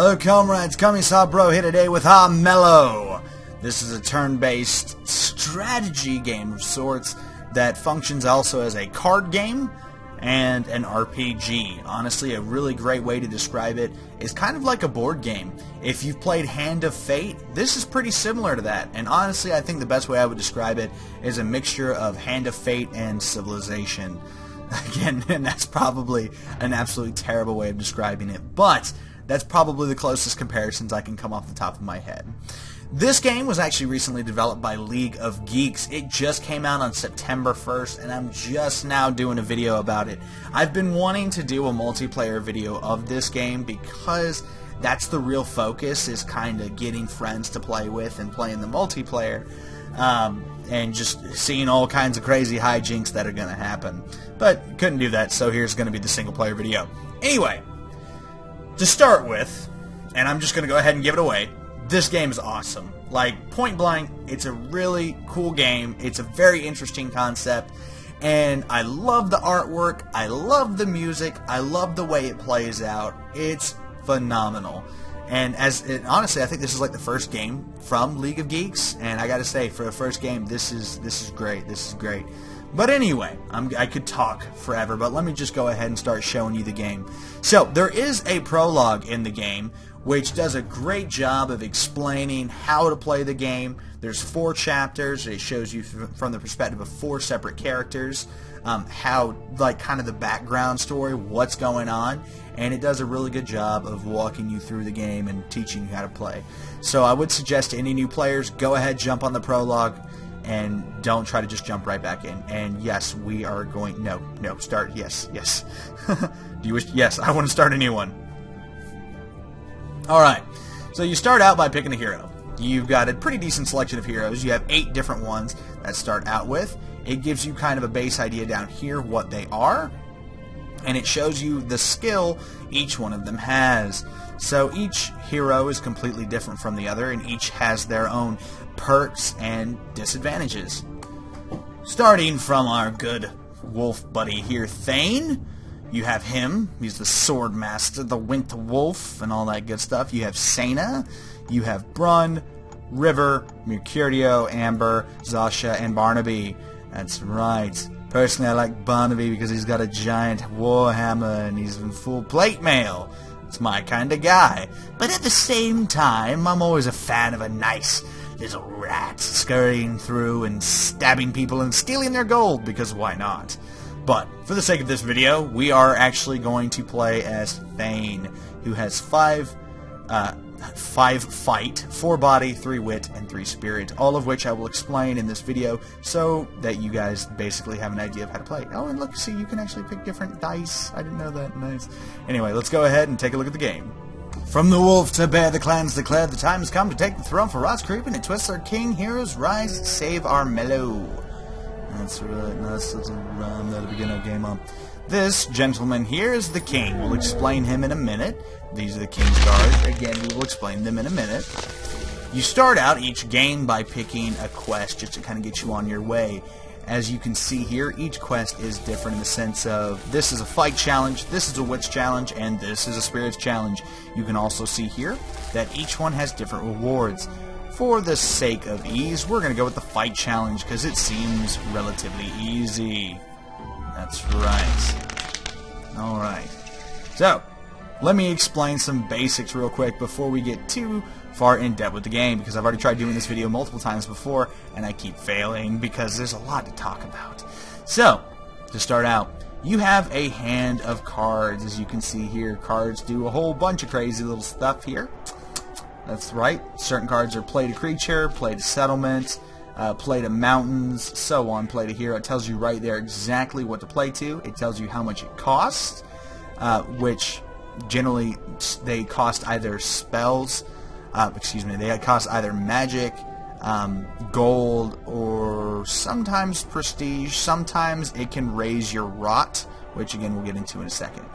Hello comrades, Kami-sa Bro here today with Armello. This is a turn-based strategy game of sorts that functions also as a card game and an RPG. Honestly, a really great way to describe it is kind of like a board game. If you've played Hand of Fate, this is pretty similar to that. And honestly, I think the best way I would describe it is a mixture of Hand of Fate and Civilization. Again, and that's probably an absolutely terrible way of describing it, but that's probably the closest comparisons I can come off the top of my head. This game was actually recently developed by League of Geeks. It just came out on September 1st, and I'm just now doing a video about it. I've been wanting to do a multiplayer video of this game because that's the real focus, is kind of getting friends to play with and playing the multiplayer. And just seeing all kinds of crazy hijinks that are going to happen. But couldn't do that, so here's going to be the single player video. Anyway, to start with, and I'm just going to go ahead and give it away, this game is awesome. Like, point blank, it's a really cool game. It's a very interesting concept. And I love the artwork. I love the music. I love the way it plays out. It's phenomenal. And honestly, I think this is like the first game from League of Geeks, and I gotta say, for a first game, this is great. This is great. But anyway, I could talk forever, but let me just go ahead and start showing you the game. So there is a prologue in the game, which does a great job of explaining how to play the game. There's 4 chapters. It shows you from the perspective of 4 separate characters, how, like, kind of the background story, what's going on, and it does a really good job of walking you through the game and teaching you how to play. So I would suggest to any new players, go ahead, jump on the prologue, and don't try to just jump right back in. And yes, we are going, no, start, yes. Do you wish, yes, I want to start a new one. Alright, so you start out by picking a hero. You've got a pretty decent selection of heroes. You have 8 different ones that start out with. It gives you kind of a base idea down here what they are, and it shows you the skill each one of them has. So each hero is completely different from the other, and each has their own perks and disadvantages. Starting from our good wolf buddy here, Thane. You have him. He's the sword master, the winter wolf, and all that good stuff. You have Sena. You have Brun, River, Mercurio, Amber, Zasha, and Barnaby. That's right. Personally, I like Barnaby because he's got a giant warhammer and he's in full plate mail. It's my kind of guy. But at the same time, I'm always a fan of a nice little rat scurrying through and stabbing people and stealing their gold, because why not? But for the sake of this video, we are actually going to play as Thane, who has 5 fight, 4 body, 3 wit, and 3 spirit, all of which I will explain in this video so that you guys basically have an idea of how to play. Oh, and look, see, you can actually pick different dice. I didn't know that. Nice. Anyway, let's go ahead and take a look at the game. From the wolf to bear, the clans declared the time has come to take the throne for Ross Creepin' and twist our king. Heroes rise, save Armello. That's right, that's a rhyme that'll begin our game on. This gentleman here is the king. We'll explain him in a minute. These are the king's cards. Again, we will explain them in a minute. You start out each game by picking a quest just to kind of get you on your way. As you can see here, each quest is different in the sense of this is a fight challenge, this is a wits challenge, and this is a spirits challenge. You can also see here that each one has different rewards. For the sake of ease, we're going to go with the fight challenge because it seems relatively easy. That's right. Alright. So, let me explain some basics real quick before we get too far in depth with the game, because I've already tried doing this video multiple times before and I keep failing because there's a lot to talk about. So, to start out, you have a hand of cards. As you can see here, cards do a whole bunch of crazy little stuff here. That's right. Certain cards are play to creature, play to settlement, play to mountains, so on, play to hero. It tells you right there exactly what to play to. It tells you how much it costs, which generally they cost either spells, they cost either magic, gold, or sometimes prestige. Sometimes it can raise your rot, which again we'll get into in a second.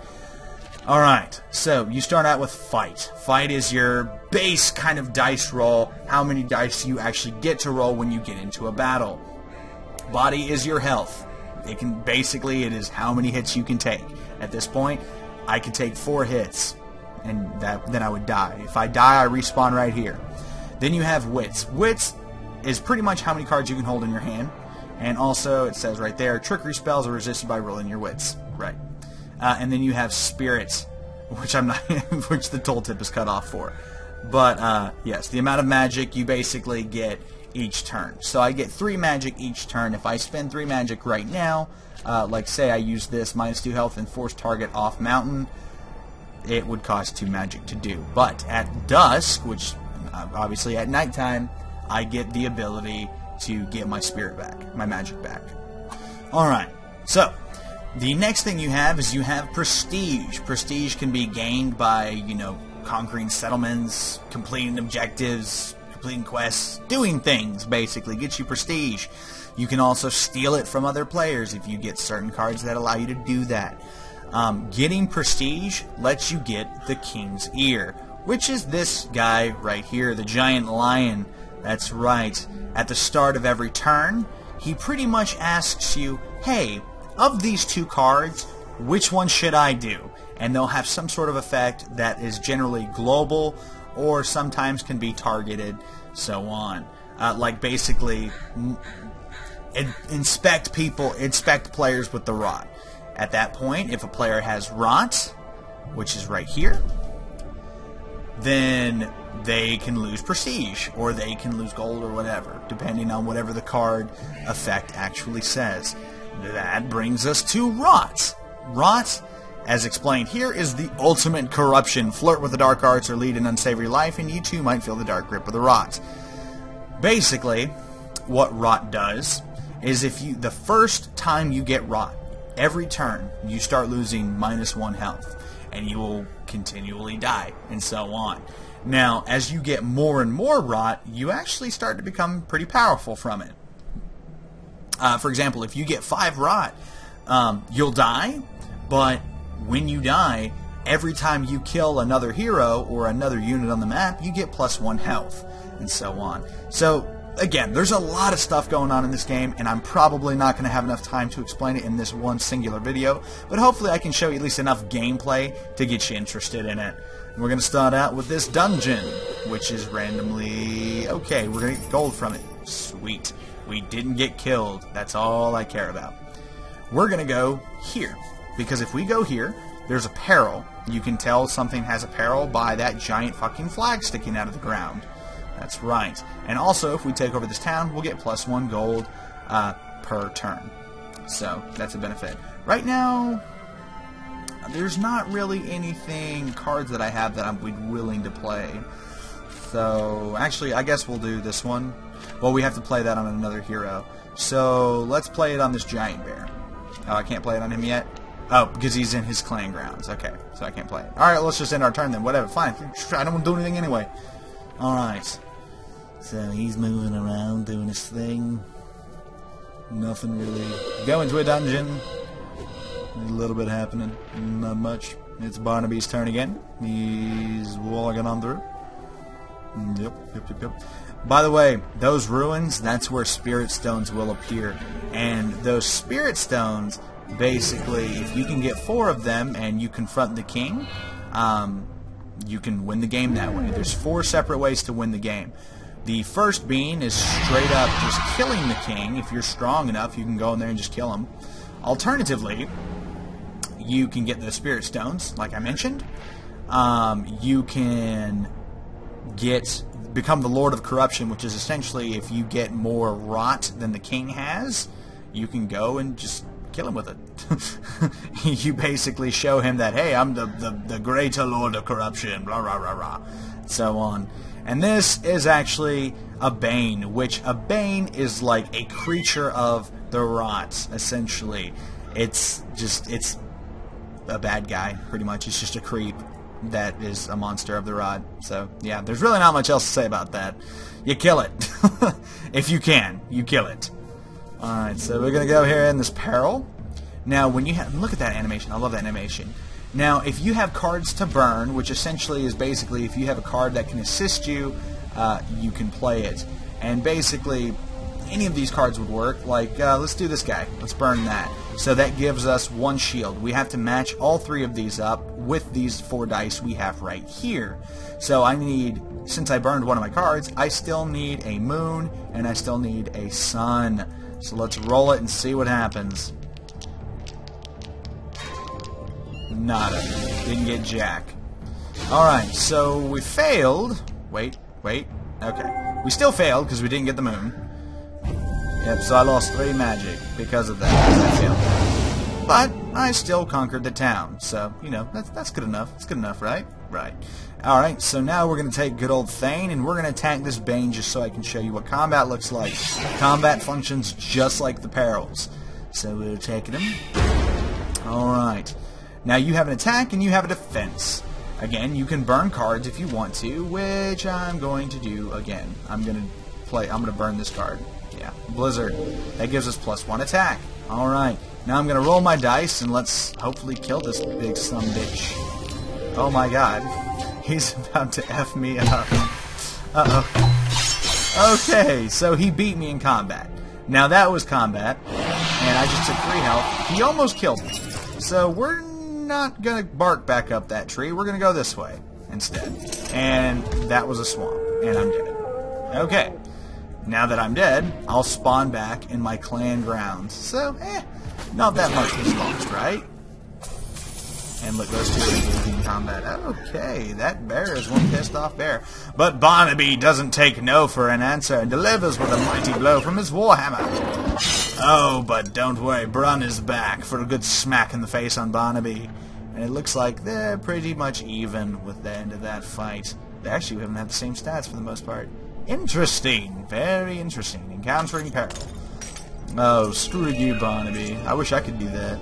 Alright, so you start out with fight. Fight is your base kind of dice roll, how many dice you actually get to roll when you get into a battle. Body is your health. It is how many hits you can take. At this point, I could take 4 hits. and then I would die. If I die, I respawn right here. Then you have Wits. Wits is pretty much how many cards you can hold in your hand, and also it says right there, trickery spells are resisted by rolling your Wits. Right. And then you have Spirits, which I'm not, which the tooltip is cut off for. But yes, the amount of magic you basically get each turn. So I get 3 magic each turn. If I spend 3 magic right now, like say I use this -2 health and force target off mountain, it would cost 2 magic to do. But at dusk, which obviously at nighttime, I get the ability to get my spirit back, my magic back. Alright, so the next thing you have is you have Prestige. Prestige can be gained by, you know, conquering settlements, completing objectives, completing quests, doing things, basically. Gets you Prestige. You can also steal it from other players if you get certain cards that allow you to do that. Getting Prestige lets you get the King's Ear, which is this guy right here, the giant lion. That's right. At the start of every turn, he pretty much asks you, hey, of these 2 cards, which one should I do? And they'll have some sort of effect that is generally global or sometimes can be targeted, so on. Like basically inspect players with the rot. At that point, if a player has rot, which is right here, then they can lose Prestige, or they can lose gold, or whatever, depending on whatever the card effect actually says. That brings us to Rot. Rot, as explained here, is the ultimate corruption. Flirt with the dark arts or lead an unsavory life, and you too might feel the dark grip of the Rot. Basically, what Rot does is if you, the first time you get Rot, every turn you start losing -1 health, and you will continually die, and so on. Now, as you get more and more Rot, you actually start to become pretty powerful from it. For example, if you get 5 Rot, you'll die, but when you die, every time you kill another hero or another unit on the map, you get +1 health, and so on. So, again, there's a lot of stuff going on in this game, and I'm probably not going to have enough time to explain it in this one singular video, but hopefully I can show you at least enough gameplay to get you interested in it. We're going to start out with this dungeon, which is randomly... Okay, we're going to get gold from it. Sweet. We didn't get killed. That's all I care about. We're going to go here, because if we go here, there's a peril. You can tell something has a peril by that giant fucking flag sticking out of the ground. That's right. And also, if we take over this town, we'll get +1 gold per turn. So, that's a benefit. Right now, there's not really anything, cards that I have that I'm willing to play. So, actually, I guess we'll do this one. Well, we have to play that on another hero. So, let's play it on this giant bear. Oh, I can't play it on him yet? Oh, because he's in his clan grounds. Okay, so I can't play it. Alright, let's just end our turn then. Whatever, fine. I don't want to do anything anyway. Alright. So he's moving around doing his thing. Nothing really. Go into a dungeon. A little bit happening. Not much. It's Barnaby's turn again. He's walking on through. Yep. By the way, those ruins, that's where spirit stones will appear. And those spirit stones, basically, if you can get 4 of them and you confront the king, you can win the game that way. There's 4 separate ways to win the game. The first being is straight up just killing the king. If you're strong enough, you can go in there and just kill him. Alternatively, you can get the spirit stones, like I mentioned. You can become the Lord of Corruption, which is essentially if you get more rot than the king has, you can go and just kill him with it. You basically show him that, hey, I'm the greater Lord of Corruption, blah, rah, rah, rah, so on. And this is actually a Bane, which a Bane is like a creature of the rot, essentially. It's a bad guy, pretty much. It's just a creep that is a monster of the rot. So, yeah, there's really not much else to say about that. You kill it. If you can, you kill it. Alright, so we're going to go here in this peril. Now, when you have... Look at that animation. I love that animation. Now, if you have cards to burn, which essentially is basically if you have a card that can assist you, you can play it. And basically, any of these cards would work. Like, let's do this guy. Let's burn that. So that gives us 1 shield. We have to match all 3 of these up with these 4 dice we have right here. So I need, since I burned one of my cards, I still need a moon and I still need a sun. So let's roll it and see what happens. Nada. Didn't get jack. Alright, so we failed. Wait. Okay. We still failed because we didn't get the moon. Yep, so I lost 3 magic because of that. I failed. But I still conquered the town. So, you know, that's good enough. It's good enough, right? Right. Alright, so now we're going to take good old Thane and we're going to attack this Bane just so I can show you what combat looks like. Combat functions just like the perils. So we're taking him. Alright. Now you have an attack and you have a defense. Again, you can burn cards if you want to, which I'm going to do again. I'm going to burn this card. Yeah, Blizzard. That gives us +1 attack. Alright, now I'm going to roll my dice and let's hopefully kill this big sumbitch. Oh my god. He's about to F me up. Uh-oh. Okay, so he beat me in combat. Now that was combat, and I just took 3 health. He almost killed me. So we're not going to bark back up that tree. We're going to go this way instead. And that was a swamp, and I'm dead. Okay. Now that I'm dead, I'll spawn back in my clan grounds. So, not that much was lost, right? And look, those 2 are engaging in combat. Okay, that bear is one pissed off bear. But Barnaby doesn't take no for an answer and delivers with a mighty blow from his warhammer. Oh, but don't worry, Brun is back for a good smack in the face on Barnaby. And it looks like they're pretty much even with the end of that fight. Actually, we haven't had the same stats for the most part. Interesting. Very interesting. Encountering peril. Oh, screw you, Barnaby. I wish I could do that.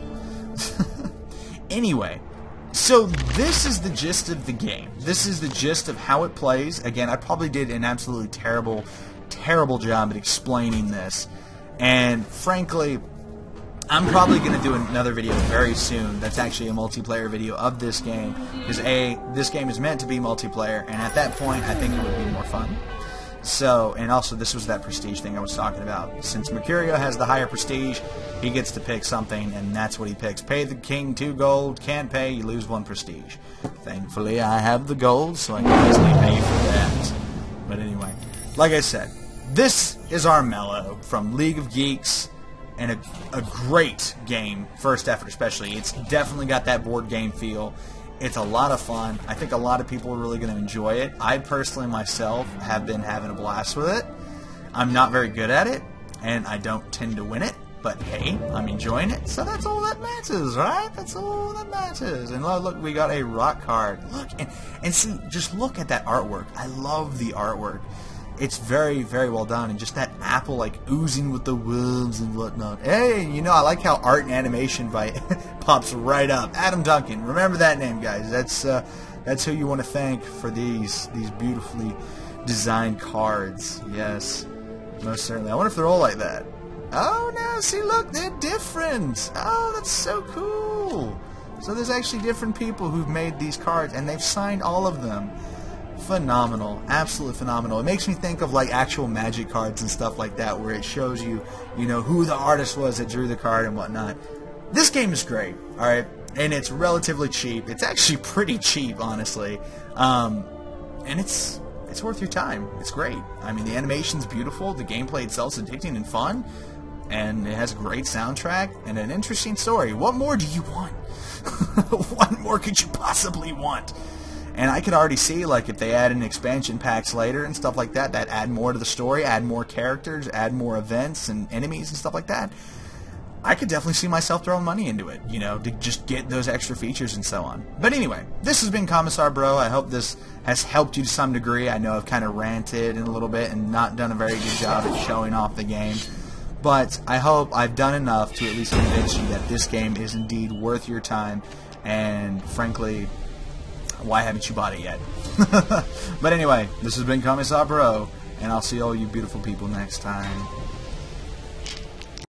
Anyway, so this is the gist of the game. This is the gist of how it plays. Again, I probably did an absolutely terrible job at explaining this. And frankly, I'm probably going to do another video very soon that's actually a multiplayer video of this game. Because this game is meant to be multiplayer, and at that point, I think it would be more fun. So, and also this was that prestige thing I was talking about. Since Mercurio has the higher prestige, he gets to pick something, and that's what he picks. Pay the king 2 gold, can't pay, you lose 1 prestige. Thankfully, I have the gold, so I can easily pay for that. But anyway, like I said, this is Armello from League of Geeks, and a great game, first effort especially. It's definitely got that board game feel. It's a lot of fun. I think a lot of people are really going to enjoy it. I personally myself have been having a blast with it. I'm not very good at it, and I don't tend to win it, but hey, I'm enjoying it, so that's all that matters, right? That's all that matters. And look, we got a rock card. Look, and see, just look at that artwork. I love the artwork. It's very, very well done, and just that apple like oozing with the worms and whatnot. Hey, you know, I like how art and animation pops right up. Adam Duncan, remember that name, guys. That's who you want to thank for these beautifully designed cards. Yes, most certainly. I wonder if they're all like that. Oh no, see, look, they're different. Oh, that's so cool. So there's actually different people who've made these cards, and they've signed all of them. Phenomenal, absolutely phenomenal. It makes me think of like actual Magic cards and stuff like that, where it shows you, you know, who the artist was that drew the card and whatnot. This game is great, all right, and it's relatively cheap. It's actually pretty cheap, honestly, and it's worth your time. It's great. I mean, the animation's beautiful, the gameplay itself's addicting and fun, and it has a great soundtrack and an interesting story. What more do you want? What more could you possibly want? And I could already see, like, if they add in expansion packs later and stuff like that, that add more to the story, add more characters, add more events and enemies and stuff like that, I could definitely see myself throwing money into it, you know, to just get those extra features and so on. But anyway, this has been Commissar Bro. I hope this has helped you to some degree. I know I've kind of ranted in a little bit and not done a very good job at showing off the game. But I hope I've done enough to at least convince you that this game is indeed worth your time, and frankly, why haven't you bought it yet? But anyway, this has been Commissar Bro, and I'll see all you beautiful people next time.